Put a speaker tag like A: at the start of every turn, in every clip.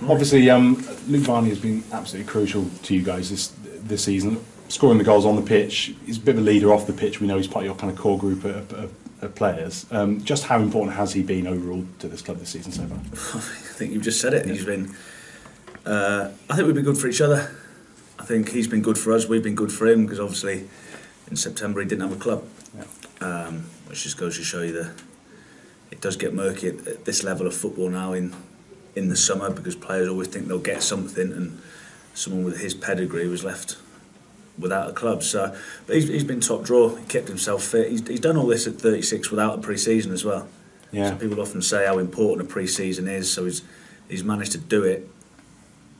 A: Obviously, Luke Varney has been absolutely crucial to you guys this season, scoring the goals on the pitch. He's a bit of a leader off the pitch. We know he's part of your kind of core group of players. Just how important has he been overall to this club this season so far?
B: I think you've just said it. He's been. I think we've been good for each other. I think he's been good for us. We've been good for him because obviously in September he didn't have a club, which just goes to show you that it does get murky at this level of football now in the summer, because players always think they'll get something, and someone with his pedigree was left without a club. So, but he's been top draw. He kept himself fit. He's done all this at 36 without a pre-season as well.
A: Yeah. So
B: people often say how important a pre-season is. So he's managed to do it.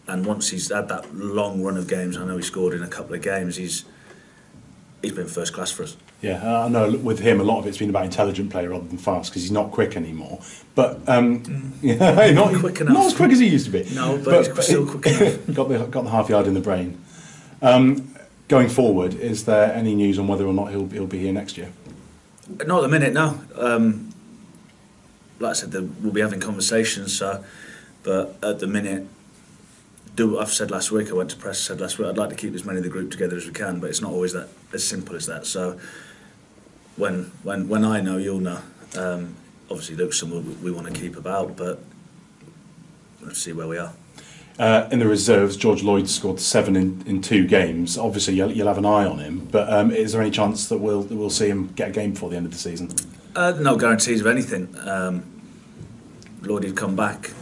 B: And once he's had that long run of games, I know he scored in a couple of games, he's been first class for us.
A: Yeah, I know with him a lot of it's been about intelligent play rather than fast, because he's not quick anymore. But not
B: quick enough.
A: Not as quick as he used to be.
B: No, but he's still quick enough.
A: got the half yard in the brain. Going forward, is there any news on whether or not he'll be here next year?
B: Not at the minute, no. Like I said, we'll be having conversations. But at the minute, I've said last week, I went to press, said last week, I'd like to keep as many of the group together as we can, but it's not always that as simple as that. So when I know, you'll know. Obviously, Luke's someone we want to keep about, but let's see where we are.
A: In the reserves, George Lloyd scored 7 in 2 games. Obviously, you'll have an eye on him, but is there any chance that we'll see him get a game before the end of the season?
B: No guarantees of anything. Lloyd had come back,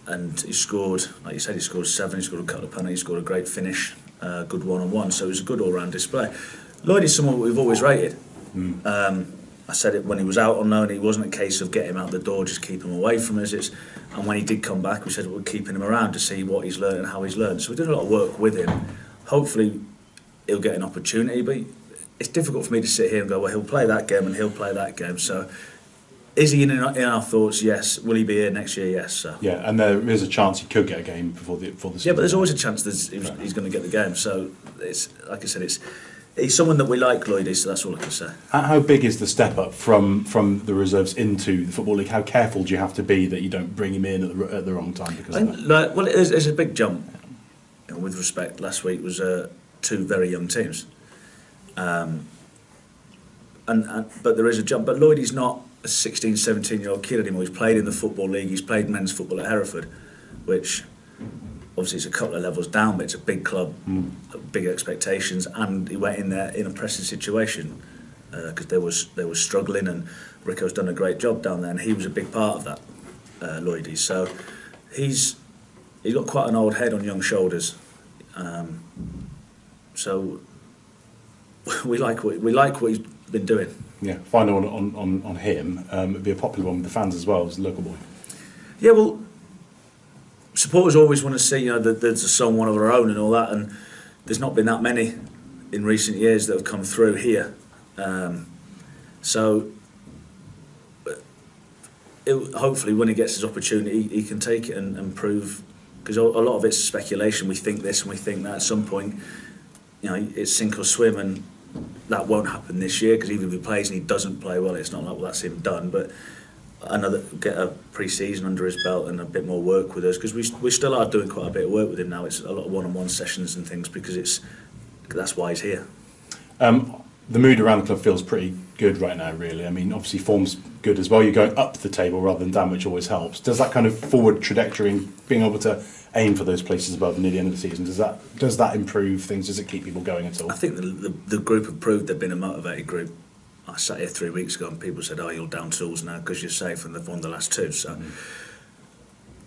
B: and he scored, like you said, he scored 7, he scored a couple of penalties, he scored a great finish, good one-on-one, so it was a good all-round display. Lloyd is someone we've always rated. I said it when he was out on loan, it wasn't a case of get him out the door, just keep him away from us. And when he did come back, we said we're keeping him around to see what he's learned and how he's learned. So we're doing a lot of work with him. Hopefully he'll get an opportunity, but it's difficult for me to sit here and go, well, he'll play that game and he'll play that game. So is he in our thoughts? Yes. Will he be here next year? Yes. So.
A: Yeah, and there is a chance he could get a game before the season.
B: Yeah, but there's always a chance he's going to get the game. So it's like I said, he's someone that we like, Lloyd is, so that's all I can say.
A: How big is the step up from the reserves into the Football League? How careful do you have to be that you don't bring him in at the wrong time? Because
B: well, it's a big jump. With respect, last week was 2 very young teams. But there is a jump. But Lloyd is not a 16, 17-year-old kid anymore. He's played in the Football League. He's played men's football at Hereford, which obviously it's a couple of levels down, but it's a big club, big expectations, and he went in there in a pressing situation because they were struggling, and Rico's done a great job down there, and he was a big part of that, Lloydie. So he's got quite an old head on young shoulders. So we like what he's been doing.
A: Yeah, final one on him. It'd be a popular one with the fans as well as a local boy.
B: Yeah, well, supporters always want to see, that there's someone of our own and all that, and there's not been that many in recent years that have come through here. So hopefully when he gets his opportunity, he can take it and prove, because a lot of it's speculation. We think this and we think that. At some point, it's sink or swim, and that won't happen this year, because even if he plays and he doesn't play well, it's not like, well, that's him done. But get a pre-season under his belt and a bit more work with us, because we still are doing quite a bit of work with him now. It's a lot of one-on-one sessions and things, because that's why he's here.
A: The mood around the club feels pretty good right now, really. I mean, obviously form's good as well. You're going up the table rather than down, which always helps. Does that kind of forward trajectory and being able to aim for those places above near the end of the season, does that improve things? Does it keep people going at all?
B: I think the group have proved they've been a motivated group. I sat here 3 weeks ago and people said, "Oh, you're down tools now because you're safe and they've won the last 2." So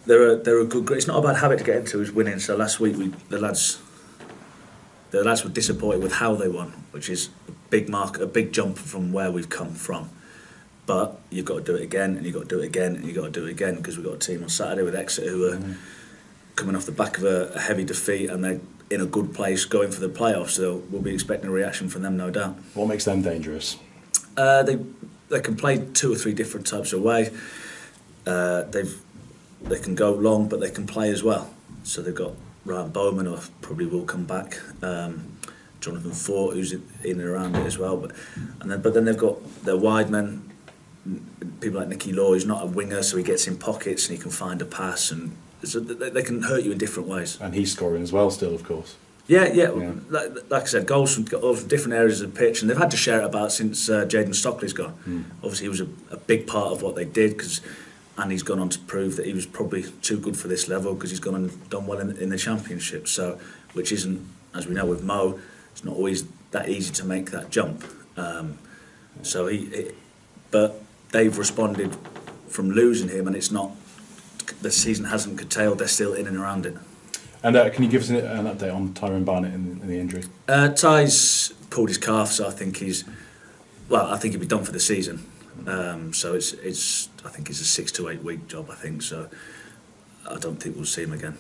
B: they're a good group. It's not a bad habit to get into, is winning. So last week the lads were disappointed with how they won, which is a big jump from where we've come from. But you've got to do it again, and you've got to do it again, and you've got to do it again, because we've got a team on Saturday with Exeter who are coming off the back of a heavy defeat, and they're in a good place going for the playoffs. So we'll be expecting a reaction from them, no doubt.
A: What makes them dangerous?
B: They can play 2 or 3 different types of way. They can go long, but they can play as well. So they've got Ryan Bowman, who probably will come back. Jonathan Fort, who's in and around it as well. But then they've got their wide men, people like Nicky Law, who's not a winger, so he gets in pockets and he can find a pass and so they can hurt you in different ways.
A: And he's scoring as well still, of course.
B: Yeah.
A: Yeah.
B: Like I said, goals from different areas of the pitch, and they've had to share it about since Jayden Stockley's gone. Obviously, he was a big part of what they did, and he's gone on to prove that he was probably too good for this level because he's gone and done well in the Championship. So, which isn't, as we know with Mo, it's not always that easy to make that jump. But they've responded from losing him, and it's not. The season hasn't curtailed; they're still in and around it.
A: And can you give us an update on Tyrone Barnett and the injury?
B: Ty's pulled his calf, so I think he'll be done for the season. So I think it's a 6 to 8 week job. I think so. I don't think we'll see him again.